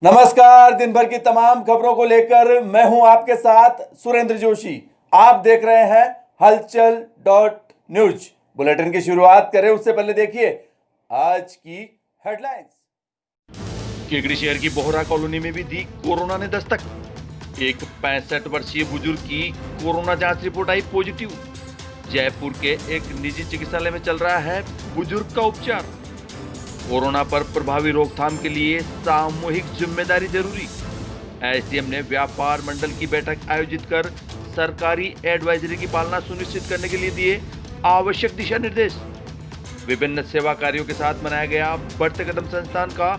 नमस्कार। दिन भर की तमाम खबरों को लेकर मैं हूं आपके साथ सुरेंद्र जोशी। आप देख रहे हैं हलचल न्यूज। बुलेटिन की शुरुआत करें उससे पहले देखिए आज की हेडलाइंस। केकड़ी शहर की बोहरा कॉलोनी में भी दी कोरोना ने दस्तक। एक 65 वर्षीय बुजुर्ग की कोरोना जांच रिपोर्ट आई पॉजिटिव। जयपुर के एक निजी चिकित्सालय में चल रहा है बुजुर्ग का उपचार। कोरोना पर प्रभावी रोकथाम के लिए सामूहिक जिम्मेदारी जरूरी। एसडीएम ने व्यापार मंडल की बैठक आयोजित कर सरकारी एडवाइजरी की पालना सुनिश्चित करने के लिए दिए आवश्यक दिशा निर्देश। विभिन्न सेवा कार्यों के साथ मनाया गया बढ़ते कदम संस्थान का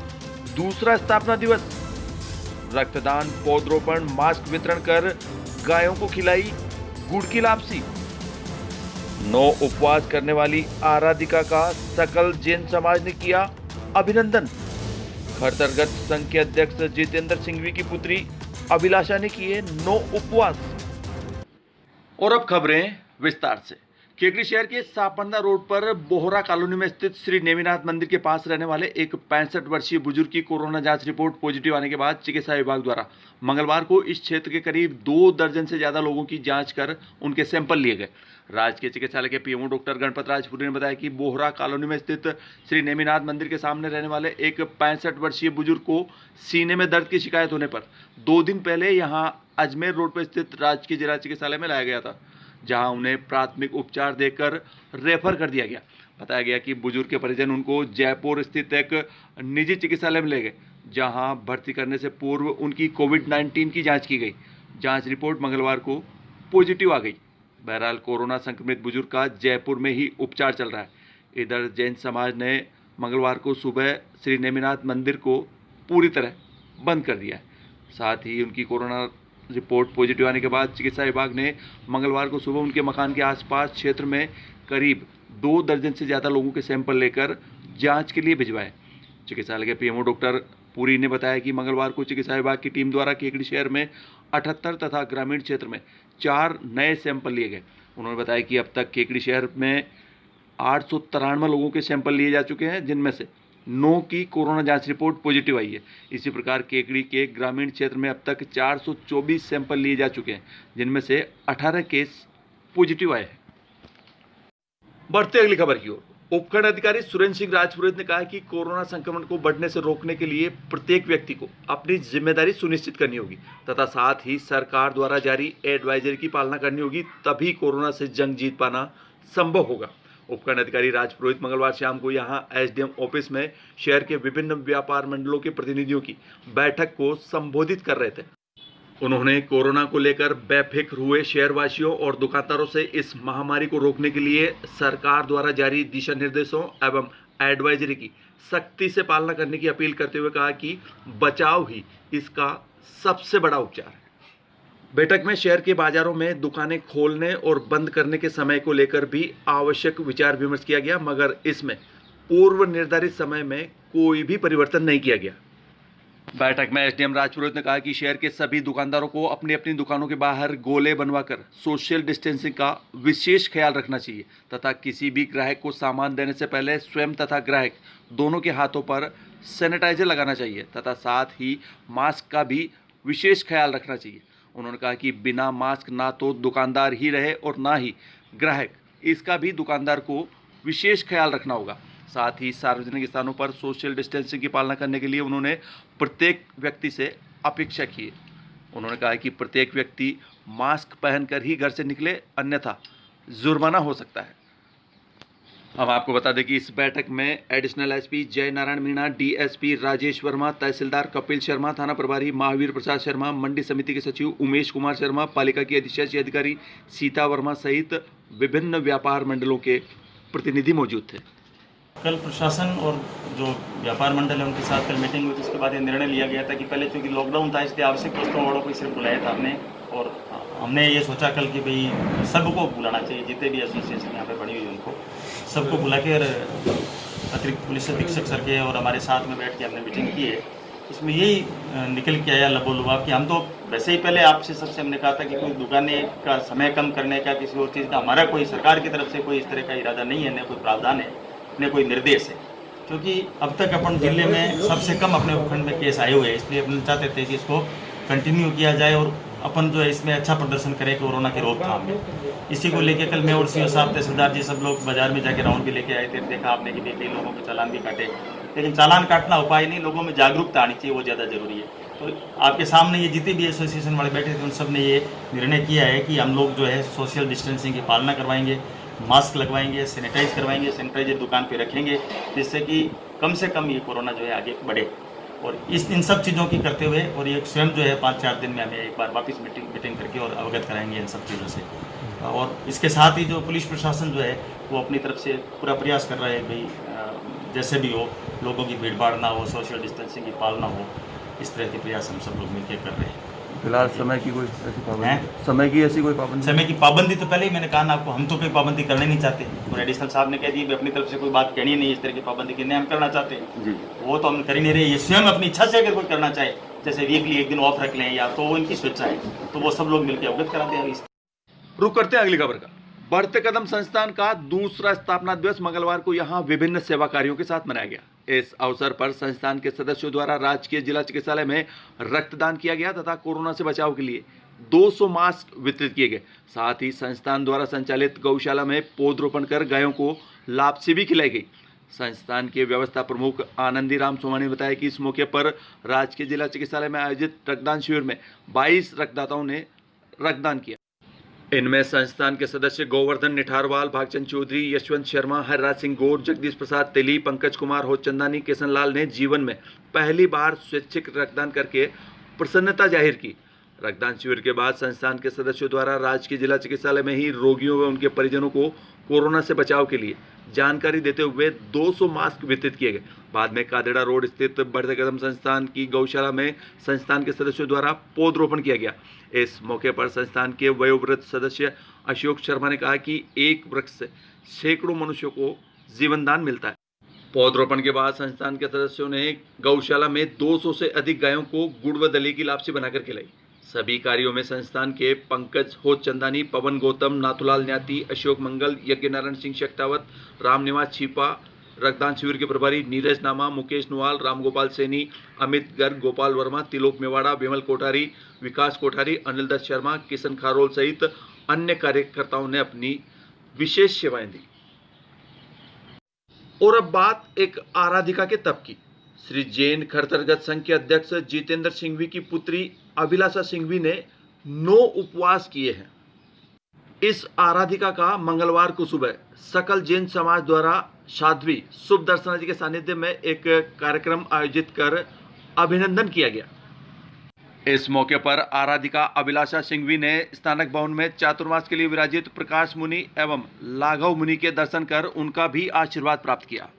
दूसरा स्थापना दिवस। रक्तदान, पौधरोपण, मास्क वितरण कर गायों को खिलाई गुड़ की लापसी। 9 उपवास करने वाली आराधिका का सकल जैन समाज ने किया अभिनंदन। खरतरगढ़ संघ के अध्यक्ष जितेंद्र सिंघवी की पुत्री अभिलाषा ने किए 9 उपवास। और अब खबरें विस्तार से। केकड़ी शहर के सापंदा रोड पर बोहरा कॉलोनी में स्थित श्री नेमिनाथ मंदिर के पास रहने वाले एक 65 वर्षीय बुजुर्ग की कोरोना जांच रिपोर्ट पॉजिटिव आने के बाद चिकित्सा विभाग द्वारा मंगलवार को इस क्षेत्र के करीब 2 दर्जन से ज्यादा लोगों की जांच कर उनके सैंपल लिए गए। राजकीय चिकित्सालय के पीएमओ डॉक्टर गणपत राजपुरी ने बताया कि बोहरा कॉलोनी में स्थित श्री नेमिनाथ मंदिर के सामने रहने वाले एक 65 वर्षीय बुजुर्ग को सीने में दर्द की शिकायत होने पर 2 दिन पहले यहां अजमेर रोड पर स्थित राजकीय जिला चिकित्सालय में लाया गया था, जहां उन्हें प्राथमिक उपचार देकर रेफर कर दिया गया। बताया गया कि बुजुर्ग के परिजन उनको जयपुर स्थित एक निजी चिकित्सालय में ले गए, जहां भर्ती करने से पूर्व उनकी कोविड-19 की जांच की गई। जांच रिपोर्ट मंगलवार को पॉजिटिव आ गई। बहरहाल कोरोना संक्रमित बुजुर्ग का जयपुर में ही उपचार चल रहा है। इधर जैन समाज ने मंगलवार को सुबह श्री नेमिनाथ मंदिर को पूरी तरह बंद कर दिया है। साथ ही उनकी कोरोना रिपोर्ट पॉजिटिव आने के बाद चिकित्सा विभाग ने मंगलवार को सुबह उनके मकान के आसपास क्षेत्र में करीब 2 दर्जन से ज़्यादा लोगों के सैंपल लेकर जांच के लिए भिजवाए। चिकित्सालय के पीएमओ डॉक्टर पुरी ने बताया कि मंगलवार को चिकित्सा विभाग की टीम द्वारा केकड़ी शहर में 78 तथा ग्रामीण क्षेत्र में 4 नए सैंपल लिए गए। उन्होंने बताया कि अब तक केकड़ी शहर में 893 लोगों के सैंपल लिए जा चुके हैं, जिनमें से 9 की कोरोना जांच रिपोर्ट पॉजिटिव आई है। इसी प्रकार केकड़ी के ग्रामीण क्षेत्र में अब तक 424 सैंपल लिए जा चुके हैं, जिनमें से 18 केस पॉजिटिव आए हैं। बढ़ते अगली खबर की ओर। उपखंड अधिकारी सुरेंद्र सिंह राजपुरोहित ने कहा कि कोरोना संक्रमण को बढ़ने से रोकने के लिए प्रत्येक व्यक्ति को अपनी जिम्मेदारी सुनिश्चित करनी होगी तथा साथ ही सरकार द्वारा जारी एडवाइजरी की पालना करनी होगी, तभी कोरोना से जंग जीत पाना संभव होगा। उपखंड अधिकारी राजपुरोहित मंगलवार शाम को यहां एसडीएम ऑफिस में शहर के विभिन्न व्यापार मंडलों के प्रतिनिधियों की बैठक को संबोधित कर रहे थे। उन्होंने कोरोना को लेकर बेफिक्र हुए शहरवासियों और दुकानदारों से इस महामारी को रोकने के लिए सरकार द्वारा जारी दिशा निर्देशों एवं एडवाइजरी की सख्ती से पालना करने की अपील करते हुए कहा कि बचाव ही इसका सबसे बड़ा उपचार है। बैठक में शहर के बाजारों में दुकानें खोलने और बंद करने के समय को लेकर भी आवश्यक विचार विमर्श किया गया, मगर इसमें पूर्व निर्धारित समय में कोई भी परिवर्तन नहीं किया गया। बैठक में एसडीएम राजपुरोहित ने कहा कि शहर के सभी दुकानदारों को अपनी अपनी दुकानों के बाहर गोले बनवाकर सोशल डिस्टेंसिंग का विशेष ख्याल रखना चाहिए तथा किसी भी ग्राहक को सामान देने से पहले स्वयं तथा ग्राहक दोनों के हाथों पर सैनिटाइजर लगाना चाहिए तथा साथ ही मास्क का भी विशेष ख्याल रखना चाहिए। उन्होंने कहा कि बिना मास्क ना तो दुकानदार ही रहे और ना ही ग्राहक, इसका भी दुकानदार को विशेष ख्याल रखना होगा। साथ ही सार्वजनिक स्थानों पर सोशल डिस्टेंसिंग की पालना करने के लिए उन्होंने प्रत्येक व्यक्ति से अपेक्षा की है। उन्होंने कहा कि प्रत्येक व्यक्ति मास्क पहनकर ही घर से निकले, अन्यथा जुर्माना हो सकता है। हम आपको बता दें कि इस बैठक में एडिशनल एसपी जय नारायण मीणा, डीएसपी राजेश वर्मा, तहसीलदार कपिल शर्मा, थाना प्रभारी महावीर प्रसाद शर्मा, मंडी समिति के सचिव उमेश कुमार शर्मा, पालिका की अधिशासी अधिकारी सीता वर्मा सहित विभिन्न व्यापार मंडलों के प्रतिनिधि मौजूद थे। कल प्रशासन और जो व्यापार मंडल है उनके साथ कल मीटिंग हुई, उसके बाद ये निर्णय लिया गया था कि पहले चूँकि लॉकडाउन था इसलिए आवश्यक वस्तुओं वालों को सिर्फ बुलाया था हमने, और हमने ये सोचा कल कि भाई सबको बुलाना चाहिए, जितने भी एसोसिएशन यहाँ पे बनी हुई उनको सबको बुला के अतिरिक्त पुलिस अधीक्षक सर के और हमारे साथ में बैठ के हमने मीटिंग की है। उसमें यही निकल के आया लबोलुबाब कि हम तो वैसे ही पहले आपसे सबसे हमने कहा था कि कोई दुकानें का समय कम करने का, किसी और चीज़ का हमारा कोई सरकार की तरफ से कोई इस तरह का इरादा नहीं है, न कोई प्रावधान है, न कोई निर्देश है। क्योंकि अब तक अपन जिले में सबसे कम अपने उपखंड में केस आए हुए हैं, इसलिए अपन चाहते थे कि इसको कंटिन्यू किया जाए और अपन जो है इसमें अच्छा प्रदर्शन करें कोरोना की रोकथाम में। इसी को लेकर कल मैं और सीओ साहब, तहसीलदार जी सब लोग बाजार में जाके राउंड भी लेके आए थे। देखा आपने कि कई लोगों के चालान भी काटे, लेकिन चालान काटना उपाय नहीं, लोगों में जागरूकता आनी चाहिए, वो ज़्यादा जरूरी है। तो आपके सामने ये जितने भी एसोसिएशन वाले बैठे थे उन सब ने ये निर्णय किया है कि हम लोग जो है सोशल डिस्टेंसिंग की पालना करवाएंगे, मास्क लगवाएंगे, सैनिटाइज करवाएंगे, सैनिटाइजर दुकान पे रखेंगे, जिससे कि कम से कम ये कोरोना जो है आगे बढ़े। और इन सब चीज़ों की करते हुए और ये स्वयं जो है 5-4 दिन में हमें एक बार वापस मीटिंग करके और अवगत कराएंगे इन सब चीज़ों से। और इसके साथ ही जो पुलिस प्रशासन जो है वो अपनी तरफ से पूरा प्रयास कर रहा है भाई जैसे भी हो लोगों की भीड़ भाड़ ना हो, सोशल डिस्टेंसिंग की पालना हो, इस तरह के प्रयास हम सब लोग मिलकर कर रहे हैं। फिलहाल समय की कोई ऐसी पाबंदी, समय की ऐसी कोई पाबंदी? समय की पाबंदी तो पहले ही मैंने कहा ना आपको, हम तो कोई पाबंदी करना नहीं चाहते। और एडिशनल साहब ने कह दी अपनी तरफ से कोई बात कहनी नहीं, इस तरह की पाबंदी की नहीं हम करना चाहते जी, वो तो हम कर ही नहीं रहे। ये स्वयं अपनी इच्छा से अगर कोई करना चाहे, जैसे वीकली एक दिन ऑफ रख लें या तो वो इनकी स्वेच्छा है, तो वो सब लोग मिलकर अवगत करा दें। रुक करते हैं अगली खबर का। बढ़ते कदम संस्थान का दूसरा स्थापना दिवस मंगलवार को यहां विभिन्न सेवा कार्यों के साथ मनाया गया। इस अवसर पर संस्थान के सदस्यों द्वारा राजकीय जिला चिकित्सालय में रक्तदान किया गया तथा कोरोना से बचाव के लिए 200 मास्क वितरित किए गए। साथ ही संस्थान द्वारा संचालित गौशाला में पौधरोपण कर गायों को लापसी भी खिलाई गई। संस्थान के व्यवस्था प्रमुख आनंदी राम सोमानी ने बताया कि इस मौके पर राजकीय जिला चिकित्सालय में आयोजित रक्तदान शिविर में 22 रक्तदाताओं ने रक्तदान किया। इनमें संस्थान के सदस्य गोवर्धन निठारवाल, भागचंद चौधरी, यशवंत शर्मा, हरराज सिंह गौर, जगदीश प्रसाद तेली, पंकज कुमार होचंदानी, किशन लाल ने जीवन में पहली बार स्वैच्छिक रक्तदान करके प्रसन्नता जाहिर की। रक्तदान शिविर के बाद संस्थान के सदस्यों द्वारा राजकीय जिला चिकित्सालय में ही रोगियों व उनके परिजनों को कोरोना से बचाव के लिए जानकारी देते हुए 200 मास्क वितरित किए गए। बाद में कादेड़ा रोड स्थित बढ़ते कदम संस्थान की गौशाला में संस्थान के सदस्यों द्वारा पौधरोपण किया गया। इस मौके पर संस्थान के वयोवृद्ध सदस्य अशोक शर्मा ने कहा कि एक वृक्ष से सैकड़ों मनुष्यों को जीवन दान मिलता है। पौधरोपण के बाद संस्थान के सदस्यों ने गौशाला में 200 से अधिक गायों को गुड़ व दली की लापसी बनाकर खिलाई। सभी कार्यों में संस्थान के पंकज होचंदानी, पवन गौतम, नाथुलाल न्याती, अशोक मंगल, यज्ञनारायण सिंह शेखटावत, रामनिवास छिपा, रक्तदान शिविर के प्रभारी नीरज नामा, मुकेश नुआल, रामगोपाल सैनी, अमित गर्ग, गोपाल वर्मा, तिलोक मेवाड़ा, विमल कोठारी, विकास कोठारी, अनिल दत्त शर्मा, किशन खारोल सहित अन्य कार्यकर्ताओं ने अपनी विशेष सेवाएं दी। और अब बात एक आराधिका के तप की। श्री जैन खड़तरगत संघ के अध्यक्ष जितेंद्र सिंघवी की पुत्री अभिलाषा सिंघवी ने 9 उपवास किए हैं। इस आराधिका का मंगलवार को सुबह सकल जैन समाज द्वारा साध्वी शुभ दर्शना जी के सानिध्य में एक कार्यक्रम आयोजित कर अभिनंदन किया गया। इस मौके पर आराधिका अभिलाषा सिंघवी ने स्नातक भवन में चातुर्मास के लिए विराजित प्रकाश मुनि एवं लाघव मुनि के दर्शन कर उनका भी आशीर्वाद प्राप्त किया।